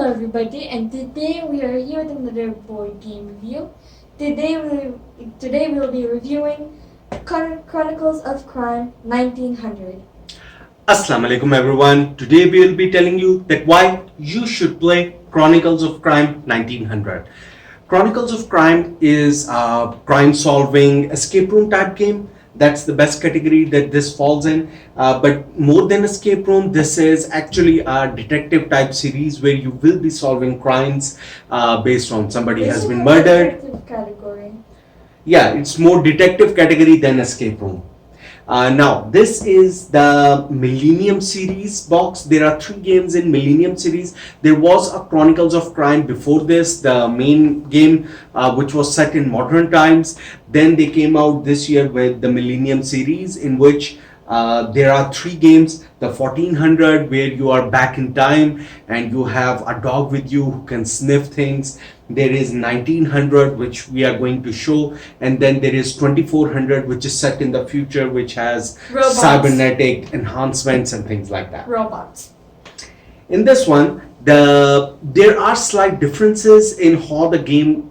everybody, and today we are here with another board game review. Today we'll be reviewing Chronicles of Crime 1900. Assalamu alaikum everyone. Today we will be telling you that why you should play Chronicles of Crime 1900. Chronicles of Crime is a crime solving escape room type game. That's the best category that this falls in. But more than escape room, this is actually a detective type series where you will be solving crimes based on somebody has been murdered. Detective category. Yeah, it's more detective category than escape room. Now, this is the Millennium series box. There are 3 games in Millennium series. There was a Chronicles of Crime before this, the main game, which was set in modern times. Then they came out this year with the Millennium series, in which there are 3 games. The 1400, where you are back in time and you have a dog with you who can sniff things. There is 1900, which we are going to show, and then there is 2400, which is set in the future, which has Robots. cybernetic enhancements and things like that. Robots. In this one, there are slight differences in how the game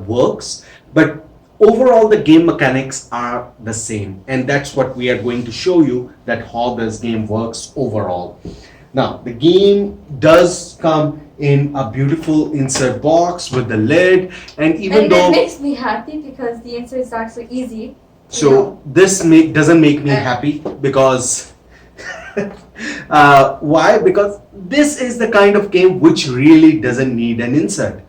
works, but overall the game mechanics are the same, and that's what we are going to show you, that how this game works overall. Now, the game does come in a beautiful insert box with the lid, and even And though it makes me happy because the answer is actually easy. so this doesn't make me happy because why? Because this is the kind of game which really doesn't need an insert.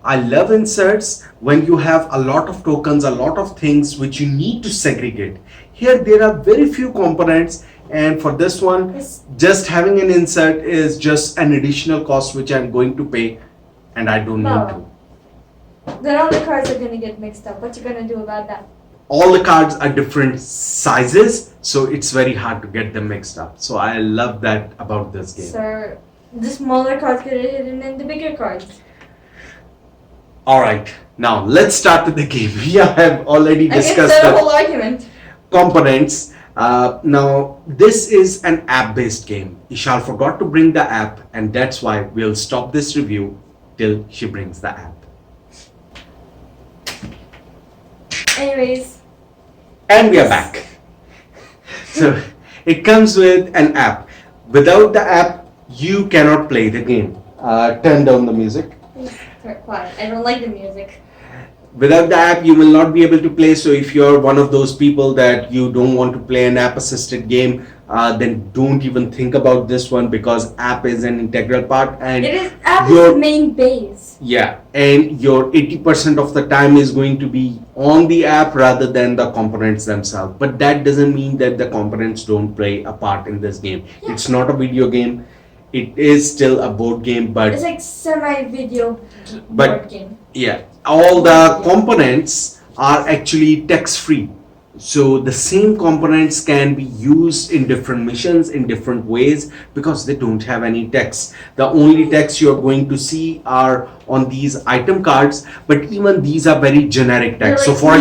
I love inserts when you have a lot of tokens, a lot of things which you need to segregate. Here there are very few components, and for this one, just having an insert is just an additional cost which I'm going to pay, and I don't need to. Then all the cards are going to get mixed up. What you going to do about that? All the cards are different sizes, so it's very hard to get them mixed up. So I love that about this game. So the smaller cards get hidden in the bigger cards. Alright, now let's start with the game. We have already discussed the the whole argument. components. Now this is an app-based game. Ishal forgot to bring the app, and that's why we'll stop this review till she brings the app. Anyways. And we are back. So it comes with an app. Without the app, you cannot play the game. Turn down the music. Please start quiet. I don't like the music. Without the app, you will not be able to play. So if you're one of those people that you don't want to play an app-assisted game, then don't even think about this one, because app is an integral part, and App is the main base. Yeah, and your 80% of the time is going to be on the app rather than the components themselves. But that doesn't mean that the components don't play a part in this game. Yeah. It's not a video game. It is still a board game, but it's like semi-video board game. Yeah, all the components are actually text-free. So the same components can be used in different missions in different ways because they don't have any text. The only text you're going to see are on these item cards, but even these are very generic text. So for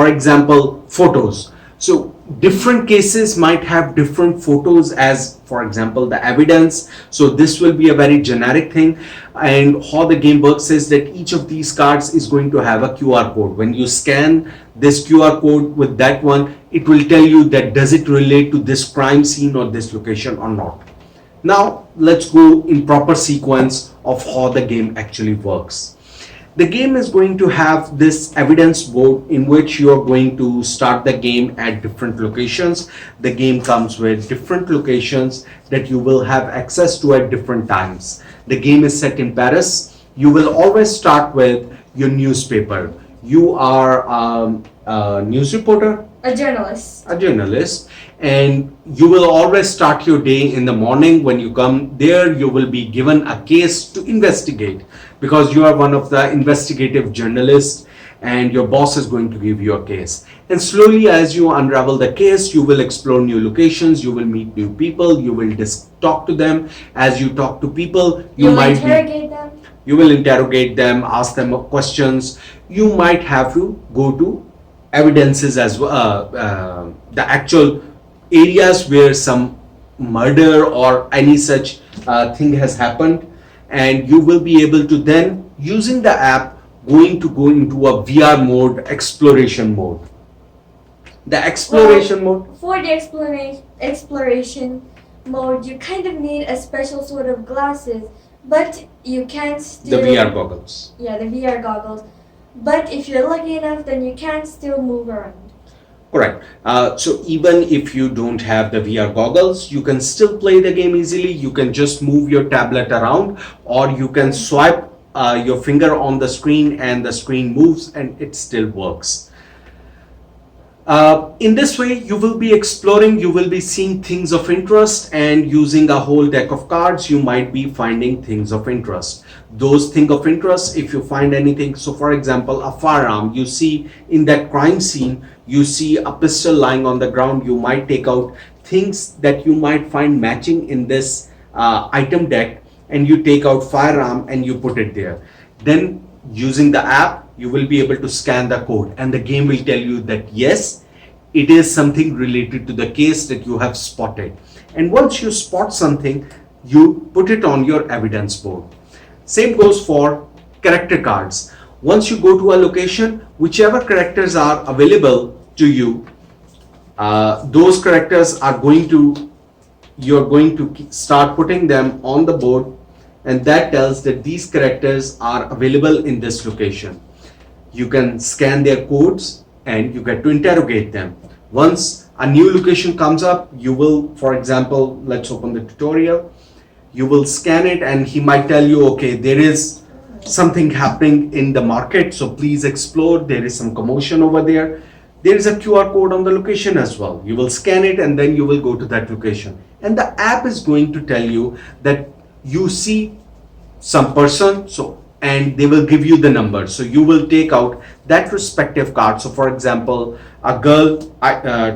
example, photos. So different cases might have different photos as, for example, the evidence. So this will be a very generic thing. And how the game works is that each of these cards is going to have a QR code. When you scan this QR code with that one, it will tell you that does it relate to this crime scene or this location or not. Now let's go in proper sequence of how the game actually works. The game is going to have this evidence board in which you are going to start the game at different locations. The game comes with different locations that you will have access to at different times. The game is set in Paris. You will always start with your newspaper. You are a news reporter? A journalist. A journalist. And you will always start your day in the morning. When you come there, you will be given a case to investigate, because you are one of the investigative journalists and your boss is going to give you a case. And slowly, as you unravel the case, you will explore new locations, you will meet new people, you will talk to them. As you talk to people, you might interrogate them. You will interrogate them, ask them questions. You might have to go to evidences as well, the actual areas where some murder or any such thing has happened, and you will be able to then, using the app, going to go into a VR mode, exploration mode. The exploration mode. For the exploration mode, you kind of need a special sort of glasses, but you can still... The VR goggles. Yeah, the VR goggles. But if you're lucky enough, then you can still move around. Correct. So even if you don't have the VR goggles, you can still play the game easily. You can just move your tablet around, or you can swipe your finger on the screen and the screen moves and it still works. In this way, you will be exploring, you will be seeing things of interest, and using a whole deck of cards, you might be finding things of interest. Those things of interest, if you find anything, so for example, a firearm, you see in that crime scene, you see a pistol lying on the ground, you might take out things that you might find matching in this item deck, and you take out firearm and you put it there. Then using the app, you will be able to scan the code, and the game will tell you that yes, it is something related to the case that you have spotted. And once you spot something, you put it on your evidence board. Same goes for character cards. Once you go to a location, whichever characters are available to you, those characters are you're going to start putting them on the board, and that tells that these characters are available in this location. You can scan their codes and you get to interrogate them. Once a new location comes up, you will, for example, let's open the tutorial. You will scan it and he might tell you, okay, there is something happening in the market, so please explore. There is some commotion over there. There is a QR code on the location as well. You will scan it and then you will go to that location. And the app is going to tell you that you see some person, and they will give you the number. So you will take out that respective card. So for example, a girl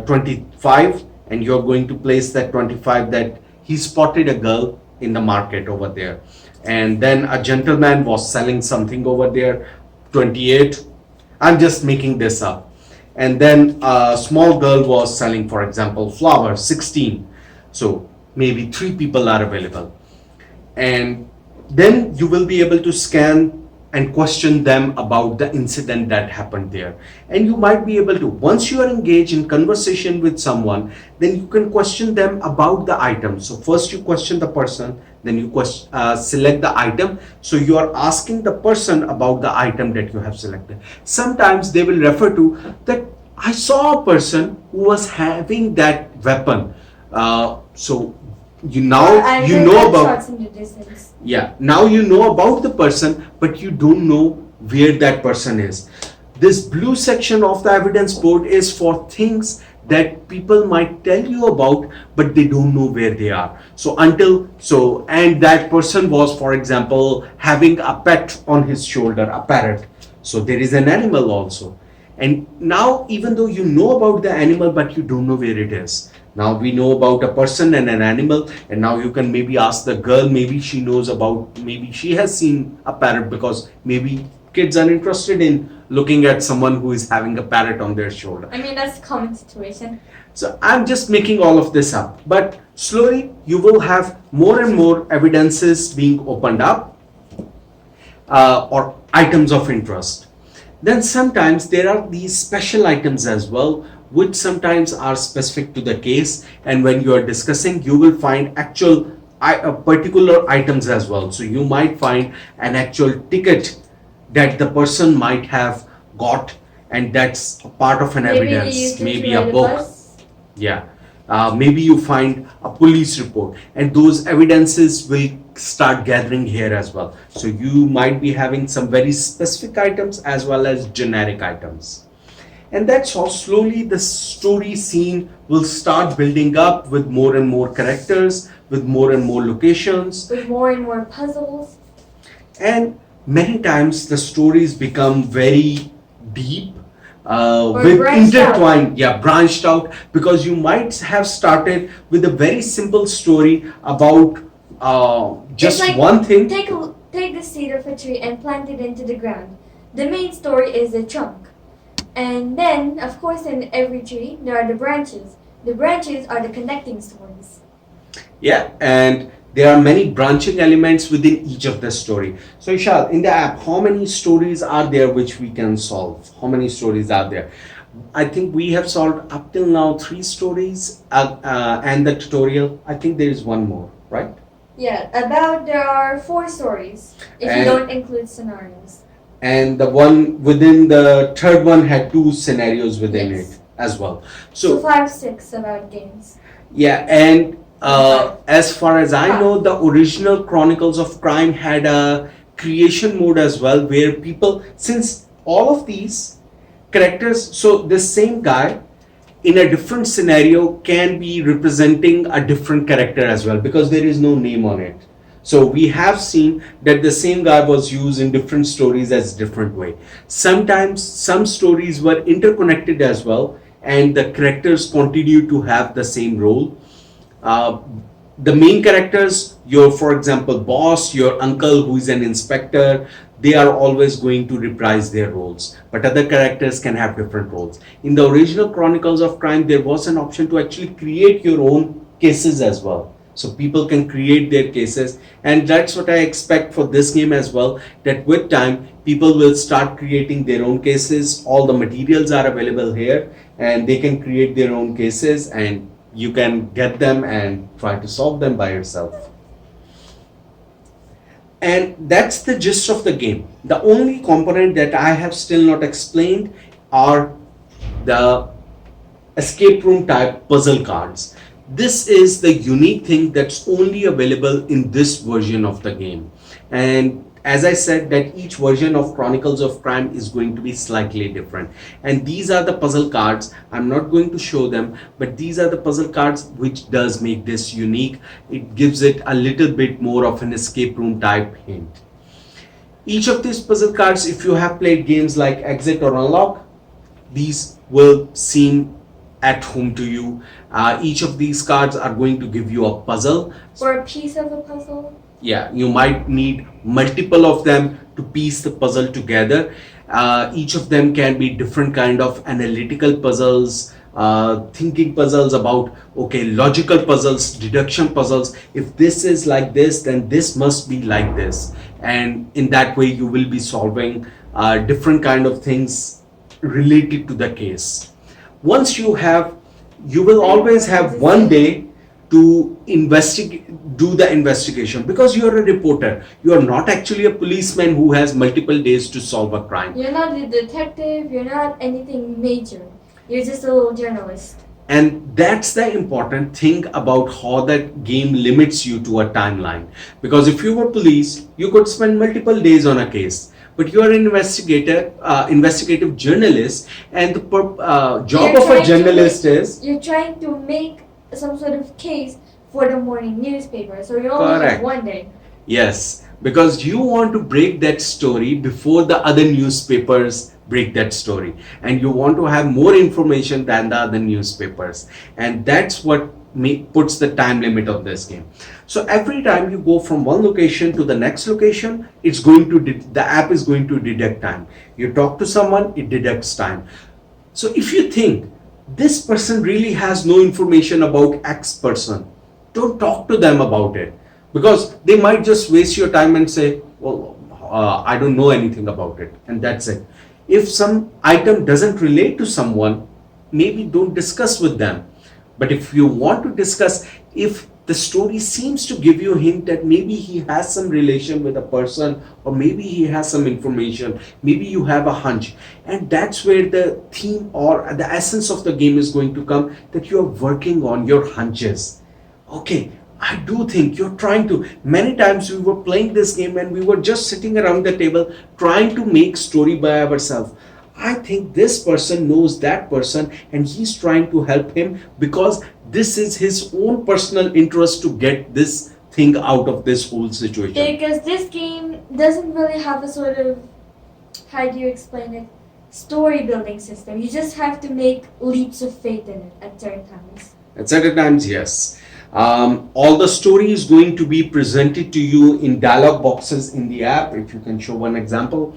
25, and you're going to place that 25 that he spotted a girl in the market over there. And then a gentleman was selling something over there, 28. I'm just making this up. And then a small girl was selling, for example, flowers, 16. So maybe 3 people are available. And then you will be able to scan and question them about the incident that happened there. And you might be able to, once you are engaged in conversation with someone, then you can question them about the item. So first you question the person, then you select the item. So you are asking the person about the item that you have selected. Sometimes they will refer to that, I saw a person who was having that weapon. So you know about, now you know about the person, but you don't know where that person is. This blue section of the evidence board is for things that people might tell you about, but they don't know where they are. And that person was, for example, having a pet on his shoulder, a parrot. So there is an animal also. And now, even though you know about the animal, but you don't know where it is. Now we know about a person and an animal, and now you can maybe ask the girl, maybe she knows about, maybe she has seen a parrot, because maybe kids are interested in looking at someone who is having a parrot on their shoulder. I mean, that's a common situation. So I'm just making all of this up, but slowly you will have more and more evidences being opened up, or items of interest. Then sometimes there are these special items as well, which sometimes are specific to the case, and when you are discussing, you will find actual particular items as well. So you might find an actual ticket that the person might have got, and that's part of an evidence, maybe a book. Yeah, maybe you find a police report, and those evidences will start gathering here as well. So you might be having some very specific items as well as generic items. And that's how slowly the story scene will start building up with more and more characters, with more and more locations, with more and more puzzles. And many times the stories become very deep, branched out, because you might have started with a very simple story about just like one thing. Take the seed of a tree and plant it into the ground. The main story is the trunk. And then, of course, in every tree, there are the branches. The branches are the connecting stories. Yeah, and there are many branching elements within each of the story. So Ishal, in the app, how many stories are there which we can solve? How many stories are there? I think we have solved up till now three stories and the tutorial. I think there is one more, right? Yeah, about there are four stories if you And don't include scenarios. and the one within the third one had two scenarios within Yes. it as well. So So five, six about games. yeah, and Five. as far as I Five. know, the original Chronicles of Crime had a creation mode as well, where people, since all of these characters, so the same guy in a different scenario can be representing a different character as well because there is no name on it. So we have seen that the same guy was used in different stories as different way. Sometimes some stories were interconnected as well, and the characters continue to have the same role. uh, the main characters, your, for example, boss, your uncle who is an inspector, they are always going to reprise their roles, but other characters can have different roles. In the original Chronicles of Crime, there was an option to actually create your own cases as well, so people can create their cases, and that's what I expect for this game as well, that with time people will start creating their own cases. All the materials are available here, and they can create their own cases, and you can get them and try to solve them by yourself. And that's the gist of the game. The only component that I have still not explained are the escape room type puzzle cards. This is the unique thing that's only available in this version of the game. And as I said, that each version of Chronicles of Crime is going to be slightly different. And these are the puzzle cards. I'm not going to show them, but these are the puzzle cards which does make this unique. It gives it a little bit more of an escape room type hint. Each of these puzzle cards, if you have played games like Exit or Unlock, these will seem at home to you. Each of these cards are going to give you a puzzle. Or a piece of a puzzle. Yeah, you might need multiple of them to piece the puzzle together. Each of them can be different kind of analytical puzzles, thinking puzzles about, okay, logical puzzles, deduction puzzles. If this is like this, then this must be like this, and in that way you will be solving different kind of things related to the case. Once you have, you will always have one day to investigate, do the investigation, because you are a reporter. You are not actually a policeman who has multiple days to solve a crime. You're not a detective, you're not anything major. You're just a little journalist. And that's the important thing about how that game limits you to a timeline. Because if you were police, you could spend multiple days on a case. But you are an investigator, investigative journalist, and the job You're of a trying to journalist make- is You're trying to make some sort of case for the morning newspaper, so you only have correct. one day. Yes, because you want to break that story before the other newspapers break that story, and you want to have more information than the other newspapers, and that's what puts the time limit of this game. So every time you go from one location to the next location, it's going to the app is going to deduct time. You talk to someone, it deducts time. So if you think this person really has no information about X person, don't talk to them about it, because they might just waste your time and say, well, I don't know anything about it, and that's it. If some item doesn't relate to someone, maybe don't discuss with them. But if you want to discuss, if the story seems to give you a hint that maybe he has some relation with a person, or maybe he has some information, maybe you have a hunch, and that's where the theme or the essence of the game is going to come, that you are working on your hunches. Okay, I do think you're trying to. Many times we were playing this game and we were just sitting around the table trying to make story by ourselves. I think this person knows that person and he's trying to help him because this is his own personal interest to get this thing out of this whole situation. Because this game doesn't really have a sort of, how do you explain it, story building system. You just have to make leaps of faith in it at certain times. At certain times, yes. All the story is going to be presented to you in dialog boxes in the app. If you can show one example.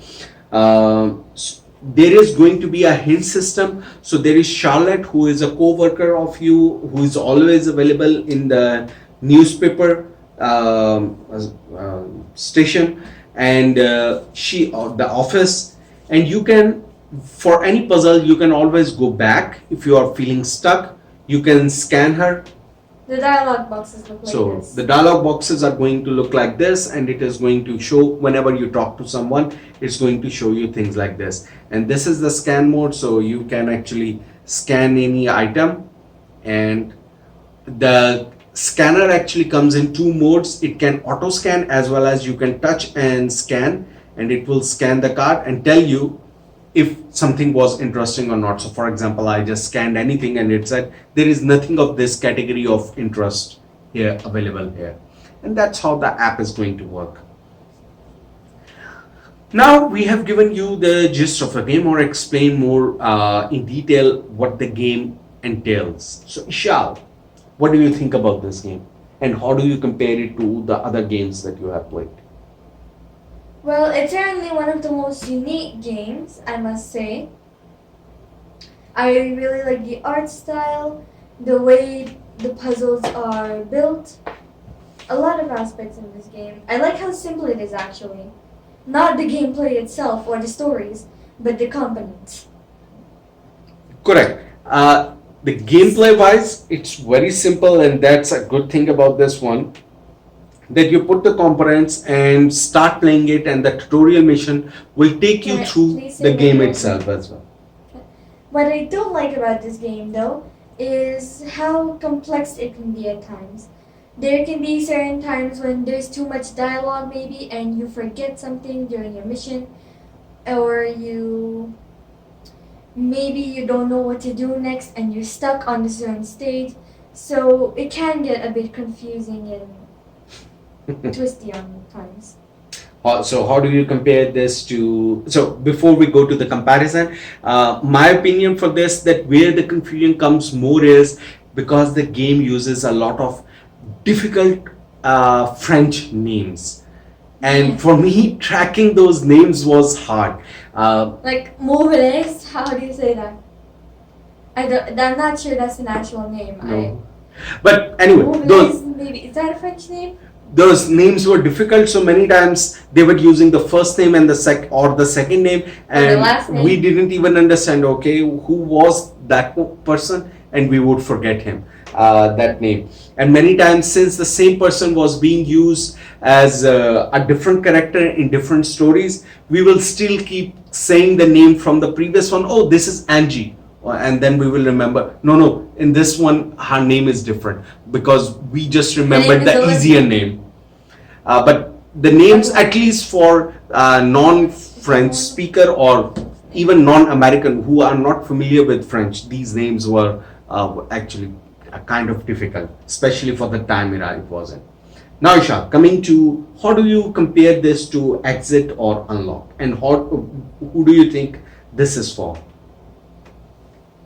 There is going to be a hint system. So there is Charlotte, who is a co-worker of you, who is always available in the newspaper station, and the office, and you can, for any puzzle, you can always go back. If you are feeling stuck, you can scan her. The dialogue boxes look like So this. the dialog boxes are going to look like this, and it is going to show whenever you talk to someone, it's going to show you things like this. And this is the scan mode, so you can actually scan any item. And the scanner actually comes in two modes. It can auto scan as well as you can touch and scan, and it will scan the card and tell you if something was interesting or not. So for example, I just scanned anything and it said there is nothing of this category of interest here available here. And that's how the app is going to work. Now we have given you the gist of the game, or explain more in detail what the game entails. So Ishal, what do you think about this game, and how do you compare it to the other games that you have played? Well, it's certainly one of the most unique games, I must say. I really like the art style, the way the puzzles are built, a lot of aspects in this game. I like how simple it is actually. Not the gameplay itself or the stories, but the components. Correct. The gameplay wise, it's very simple, and that's a good thing about this one. That you put the components and start playing it, and the tutorial mission will take you Can I through please the say game that? itself as well. What I don't like about this game though is how complex it can be at times. There can be certain times when there's too much dialogue maybe and you forget something during your mission, or maybe you don't know what to do next and you're stuck on a certain stage. So it can get a bit confusing and twisty on times. So how do you compare this to? So before we go to the comparison, my opinion for this, that where the confusion comes more is because the game uses a lot of difficult French names, and for me tracking those names was hard. Like Mobiles, how do you say that? I'm not sure that's an actual name. No. But anyway, Mobiles, maybe is that a French name? those names were difficult, so many times they were using the first name and the second name, and last name. we didn't even understand, okay, who was that person, and we would forget him, that name. And many times, since the same person was being used as a different character in different stories, we will still keep saying the name from the previous one. Oh, this is Angie. And then we will remember, no, in this one her name is different, because we just remembered the easier name. But the names, at least for non-French speaker or even non-American who are not familiar with French, these names were actually kind of difficult, especially for the time era it was in. Now Isha, coming to, how do you compare this to Exit or Unlock, and who do you think this is for?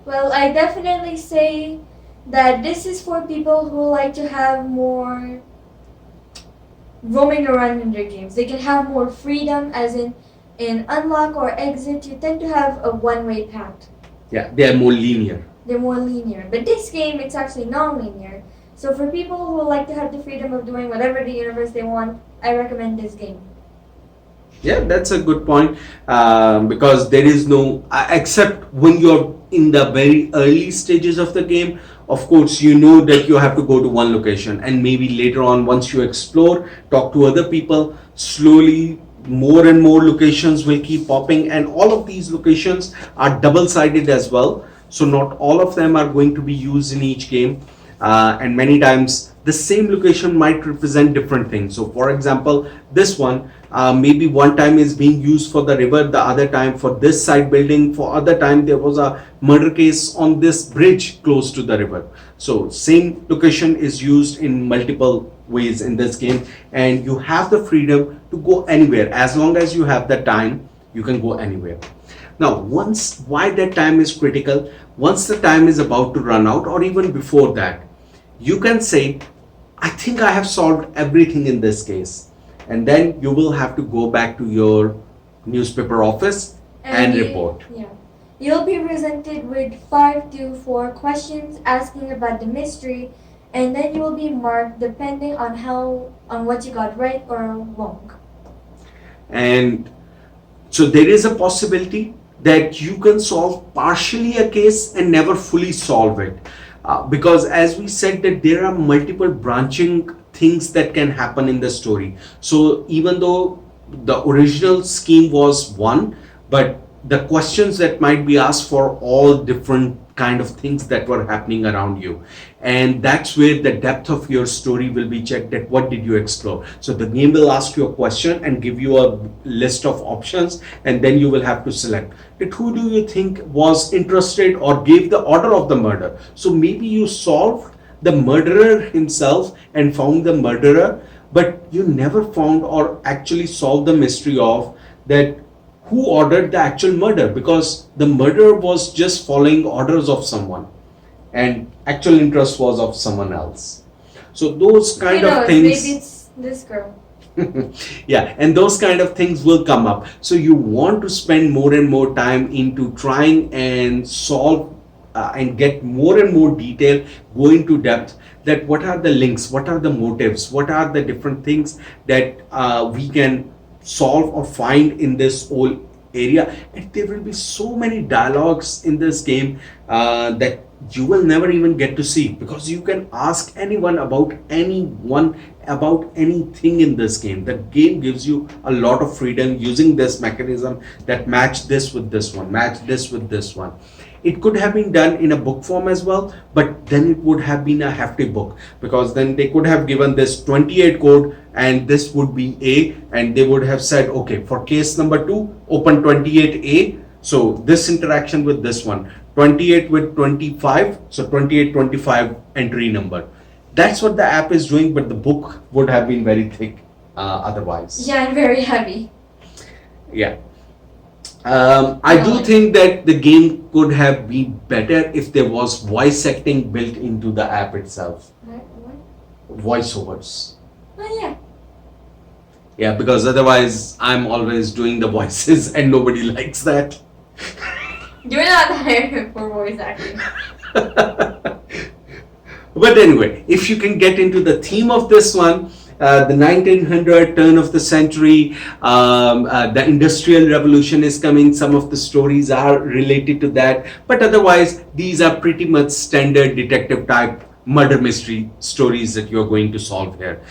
Well, I definitely say that this is for people who like to have more roaming around in their games. They can have more freedom, as in Unlock or Exit, you tend to have a one-way path. Yeah, they are more linear. They're more linear. But this game, it's actually non-linear. So for people who like to have the freedom of doing whatever the universe they want, I recommend this game. Yeah, that's a good point, because there is no, except when you're in the very early stages of the game, of course, you know that you have to go to one location, and maybe later on, once you explore, talk to other people, slowly more and more locations will keep popping, and all of these locations are double-sided as well. So not all of them are going to be used in each game, and many times the same location might represent different things. So for example, this one, maybe one time is being used for the river, the other time for this side building, for other time there was a murder case on this bridge close to the river. So same location is used in multiple ways in this game, and you have the freedom to go anywhere. As long as you have the time, you can go anywhere. Now, why that time is critical, once the time is about to run out, or even before that, you can say, I think I have solved everything in this case. And then you will have to go back to your newspaper office and report. Yeah. You'll be presented with 5 to 4 questions asking about the mystery, and then you will be marked depending on what you got right or wrong. And so there is a possibility that you can solve partially a case and never fully solve it. Because as we said that there are multiple branching things that can happen in the story. So even though the original scheme was one, but the questions that might be asked for all different kind of things that were happening around you, and that's where the depth of your story will be checked, at what did you explore. So the game will ask you a question and give you a list of options, and then you will have to select it. Who do you think was interested or gave the order of the murder? So maybe you solved the murderer himself and found the murderer, but you never found or actually solved the mystery of that who ordered the actual murder, because the murderer was just following orders of someone and actual interest was of someone else. So those Who kind of knows? things. Maybe it's this girl. Yeah, and those kind of things will come up. So you want to spend more and more time into trying and solve and get more and more detail, go into depth, that what are the links, what are the motives, what are the different things that we can solve or find in this whole area. And there will be so many dialogues in this game that you will never even get to see, because you can ask anyone about anything in this game. The game gives you a lot of freedom using this mechanism, that match this with this one, match this with this one. It could have been done in a book form as well, but then it would have been a hefty book, because then they could have given this 28 code and this would be A, and they would have said, okay, for case number 2, open 28A. So this interaction with this one, 28 with 25, so 28, 25 entry number. That's what the app is doing, but the book would have been very thick otherwise. Yeah, and very heavy. Yeah. I do think that the game could have been better if there was voice acting built into the app itself. What? Voiceovers. Oh yeah. Yeah, because otherwise I'm always doing the voices and nobody likes that. You're not hired for voice acting. But anyway, if you can get into the theme of this one, the 1900 turn of the century, the industrial revolution is coming. Some of the stories are related to that, but otherwise these are pretty much standard detective type murder mystery stories that you're going to solve here.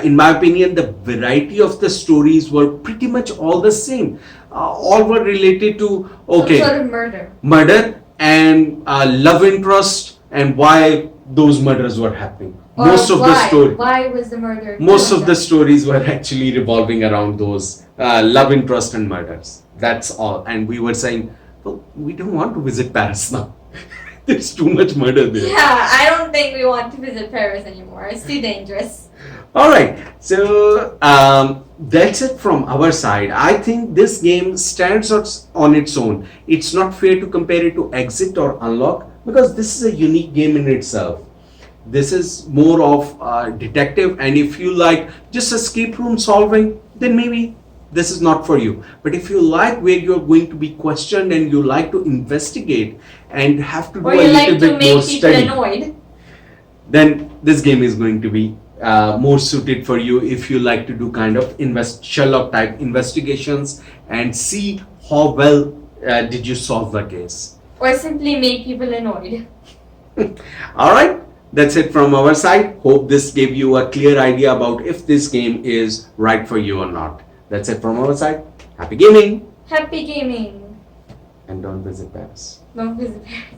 In my opinion, the variety of the stories were pretty much all the same. All were related to Some sort of murder and love interest, and why those murders were happening. Or why was the murder? Most of the stories were actually revolving around those love interest and murders. That's all. And we were saying, well, we don't want to visit Paris now. There's too much murder there. Yeah, I don't think we want to visit Paris anymore. It's too dangerous. All right, so that's it from our side. I think this game stands on its own. It's not fair to compare it to Exit or Unlock, because this is a unique game in itself. This is more of detective, and if you like just escape room solving, then maybe this is not for you. But if you like where you're going to be questioned and you like to investigate and have to do Or a you little like to bit more make people study, annoyed. then this game is going to be more suited for you if you like to do kind of Sherlock type investigations and see how well did you solve the case. Or simply make people annoyed. All right, that's it from our side. Hope this gave you a clear idea about if this game is right for you or not. That's it from our side. Happy gaming! Happy gaming. And don't visit Paris. Don't visit Paris.